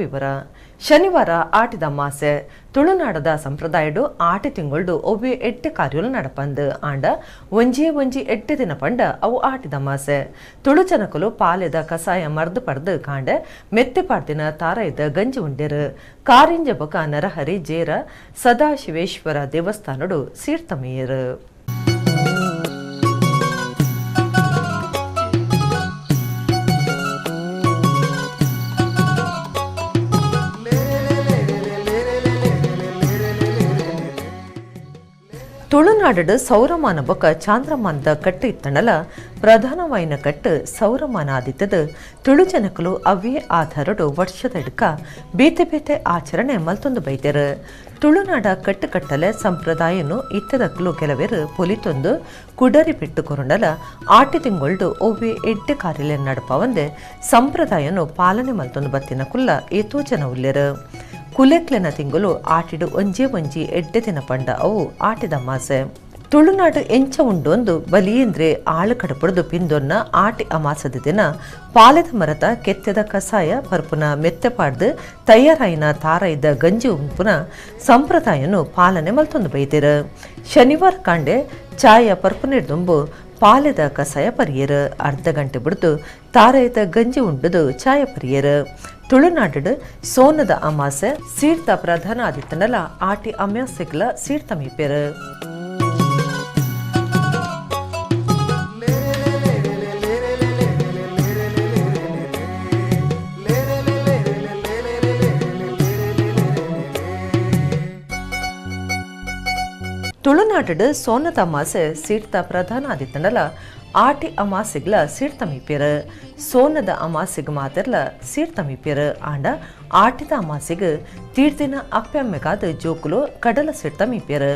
ವಿವರ ಶನಿವಾರ ಆಟಿದ ಅಮಾಸೆ ತುಳುನಾಡದ ಸಂಪ್ರದಾಯಡು ಆಟಿ ತಿಂಗಳು ಒವ್ವೆ 8 ಕಾರ್ಯಲು ನಡಪಂದು ಆಂಡ ಒಂಜಿ 8 ದಿನ ಪಂಡ ಅವು ಆಟಿದ ಅಮಾಸೆ ತುಳು ಜನಕಲು ಪಾಲೆದ ಕಸಾಯ ಮರ್ದು ಪಡ್ದು ಕಾಂಡೆ ಮೆತ್ತೆ ಪಾಡ್ದಿನ ತಾರೈದ ಗಂಜಿ ಉಂಡೆರು ಕಾರಿಂಜ ಬೊಕ ನರಹರಿ ಜೇರ ಸದಾಶಿವೇಶ್ವರ ದೇವಸ್ಥಾನಡು ಸೀರ್ತಮೇಯರು. ತುಳುನಾಡು ಸೌರಮಾನ ಬೊಕ ಚಾಂದ್ರಮಾನದ ಕಟ್ಟು ಇತ್ತಂಡಲ ಪ್ರಧಾನವಾಯಿನ ಕಟ್ಟು ಸೌರಮಾನ ಆದಿತ್ತದ ತುಳು ಜನಕಲು ಅವೇ ಆಧಾರಡು ವರ್ಷದ ಹಿಡ್ಕ ಬೇತೆ ಆಚರಣೆ ಮಲ್ತೊಂದು ಬೈತೆರು. ತುಳುನಾಡ ಕಟ್ಟಲೆ ಸಂಪ್ರದಾಯನು ಇತ್ತದಕ್ಕಲು ಕೆಲವೇರು ಪೊಲಿತೊಂದು ಕುಡರಿ ಬಿಟ್ಟು ಕೊರೊಂಡಲ ಆಟಿ ತಿಂಗೊಳ್ದು ಒವ್ವೆ 8 ಕಾರ್ಯಲೆ ನಡಪವಂದೆ ಸಂಪ್ರದಾಯನು ಪಾಲನೆ ಮಲ್ತೊಂದು ಬತ್ತಿನ ಕುಲ್ಲ ಏತೋ ಜನ ಉಲ್ಲೆರು. ಕುಲೆಕ್ಲೆನ ತಿಂಗಳು ಆಟಿಡು ಒಂಜಿ 8 ದಿನ ಪಂಡ ಅವು ಆಟಿದ ಅಮಾಸೆ. ತುಳುನಾಡು ಎಂಚ ಉಂಡೊಂದು ಬಲಿಯಂದ್ರೆ ಆಳು ಕಡಪುಡ್ದು ಪಿಂದೊನ್ನ ಆಟಿ ಅಮಾಸದ ದಿನ ಪಾಲೆದ ಮರದ ಕೆತ್ತೆದ ಕಸಾಯ ಪರ್ಪುನ ಮೆತ್ತೆ ಪಾಡ್ದು ತಯಾರಾಯಿನ ತಾರಾಯ್ದ ಗಂಜಿ ಉಂಪುನ ಸಂಪ್ರದಾಯನು ಪಾಲನೆ ಮಲ್ತೊಂದು ಬೈದಿರು. ಶನಿವಾರ ಕಾಂಡೆ ಚಾಯ ಪರ್ಪುನಿಡ್ದುಂಬು ಪಾಲೆದ ಕಸಾಯ ಪರಿಯರು ಅರ್ಧ ಗಂಟೆ ಬಿಡ್ದು ತಾರಾಯ್ದ ಗಂಜಿ ಉಂಡುದು ಚಾಯ ಪರಿಯರು. ತುಳುನಾಡು ಸೋನದ ಅಮಾಸೆ ಸೀರ್ತ ಪ್ರಧಾನ ಆದಿತ್ತನಲ ಆಟಿ ಅಮಾಸೆಗ್ಲ ಸೀರ್ತ ಮೀಪೆರು. ತುಳುನಾಡು ಸೋನದ ಅಮಾಸೆ ಸೀರ್ತ ಪ್ರಧಾನ ಆದಿತ್ತನಲ ಆಟಿ ಅಮಾಸೆಗ್ಲ ಸೀರ್ತ ಮೀಪೆರು. ಸೋನದ ಅಮಾಸೆಗ್ ಮಾತೆರ್ಲ ಸೀರ್ತ ಮೀಪೆರು ಆಂಡ ಆಟಿದ ಅಮಾಸೆಗ್ ತೀರ್ದಿನ ಅಪ್ಪೆಮ್ಮೆಗಾದ ಜೋಕುಲು ಕಡಲ ಸೀರ್ತ ಮೀಪೆರು.